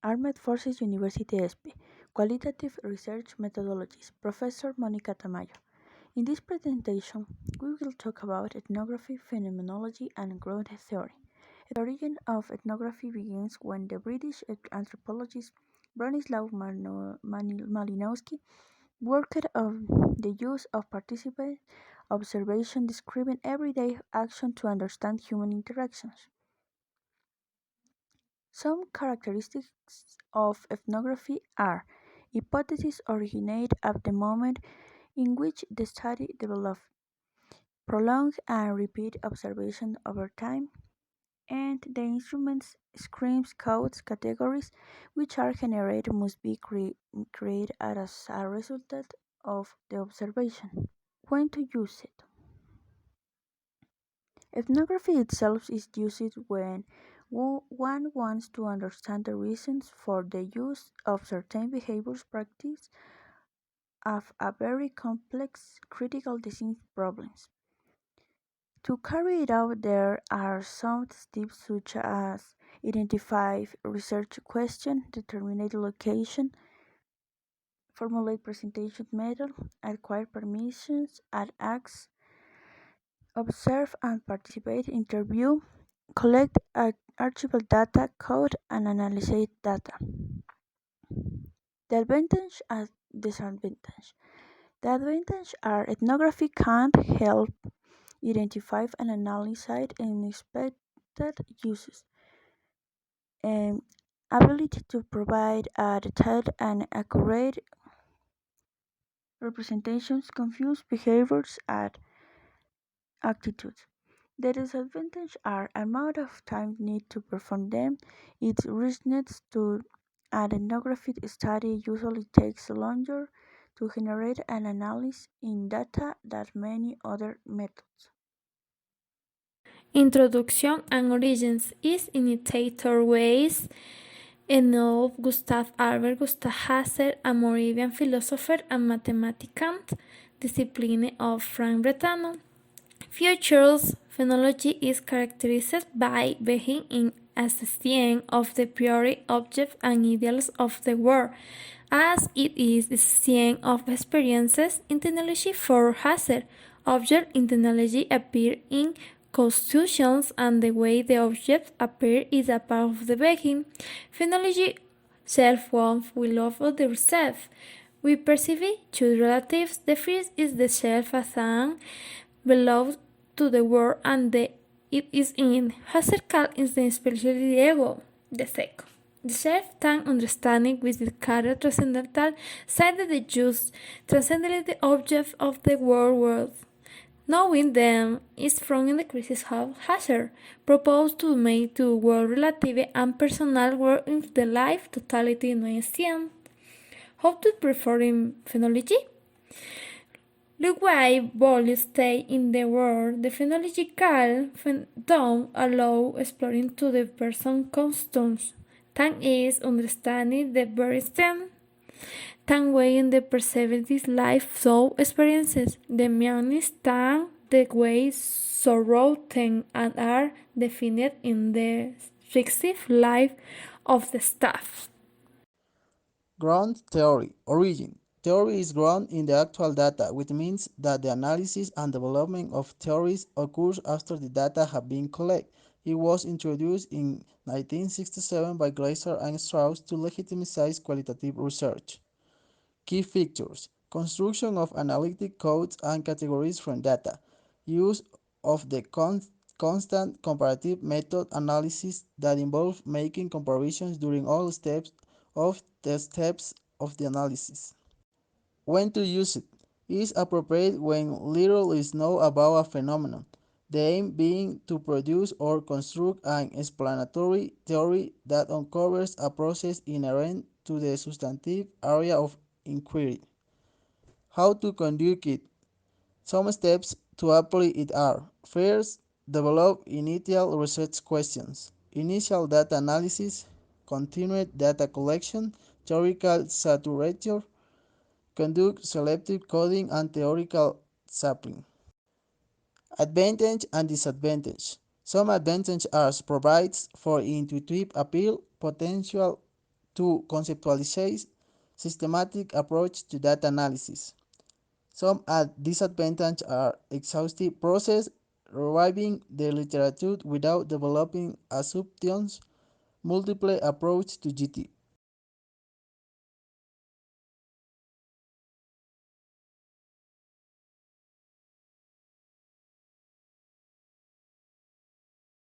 Armed Forces University ESPE, Qualitative Research Methodologies, Professor Mónica Tamayo. In this presentation, we will talk about ethnography, phenomenology, and growth theory. The origin of ethnography begins when the British anthropologist Bronislaw Malinowski worked on the use of participant observation describing everyday action to understand human interactions. Some characteristics of ethnography are: hypotheses originate at the moment in which the study develops, prolonged and repeat observation over time, and the instruments, schemes, codes, categories which are generated must be created as a result of the observation. When to use it? Ethnography itself is used when one wants to understand the reasons for the use of certain behaviors practices of a very complex critical thinking problems. To carry it out, there are some steps such as identify research question, determine location, formulate presentation method, acquire permissions, add acts, observe and participate, interview, collect archival data, code, and analyze data. The advantage and disadvantage. The advantage are ethnography can't help identify and analyze unexpected uses, and ability to provide a detailed and accurate representations, confuse behaviors and attitudes. The disadvantages are amount of time needed to perform them, its richness to an ethnographic study usually takes longer to generate and analyze in data than many other methods. Introduction and Origins is Initiator Ways of Gustav Albert Gustav Husserl, a Moravian philosopher and mathematician, discipline of Frank Brentano. Futures phenology is characterized by being in association of the priori objects and ideals of the world, as it is the science of experiences in technology for Husserl. Object in technology appear in constitutions, and the way the objects appear is a part of the being. Phenology self-warmth we love of the self. We perceive two relatives. The first is the self as an belongs to the world, and it is in Husserl is the spirituality the ego. The second. The self-time understanding with the character transcendental side that the just transcendently the object of the world. Knowing them is from in the crisis of Husserl, proposed to make the world relative and personal world in the life totality no existence. How to perform phenology? Look why volumes stay in the world. The phenological don't allow exploring to the person customs. Time is understanding the very stem. Time way in the perceived life so experiences. The meaning is time the way sorrow ten and are defined in the fictive life of the staff. Ground theory. Origin. Theory is grounded in the actual data, which means that the analysis and development of theories occurs after the data have been collected. It was introduced in 1967 by Glaser and Strauss to legitimize qualitative research. Key features: construction of analytic codes and categories from data, use of the constant comparative method analysis that involves making comparisons during all steps of the analysis. When to use it is appropriate when little is known about a phenomenon, the aim being to produce or construct an explanatory theory that uncovers a process inherent to the substantive area of inquiry. How to conduct it? Some steps to apply it are: first, develop initial research questions, initial data analysis, continued data collection, theoretical saturation, conduct selective coding and theoretical sampling. Advantage and disadvantage. Some advantages are provides for intuitive appeal, potential To conceptualize systematic approach to data analysis. Some disadvantages are exhaustive process, reviewing the literature without developing assumptions, multiple approach to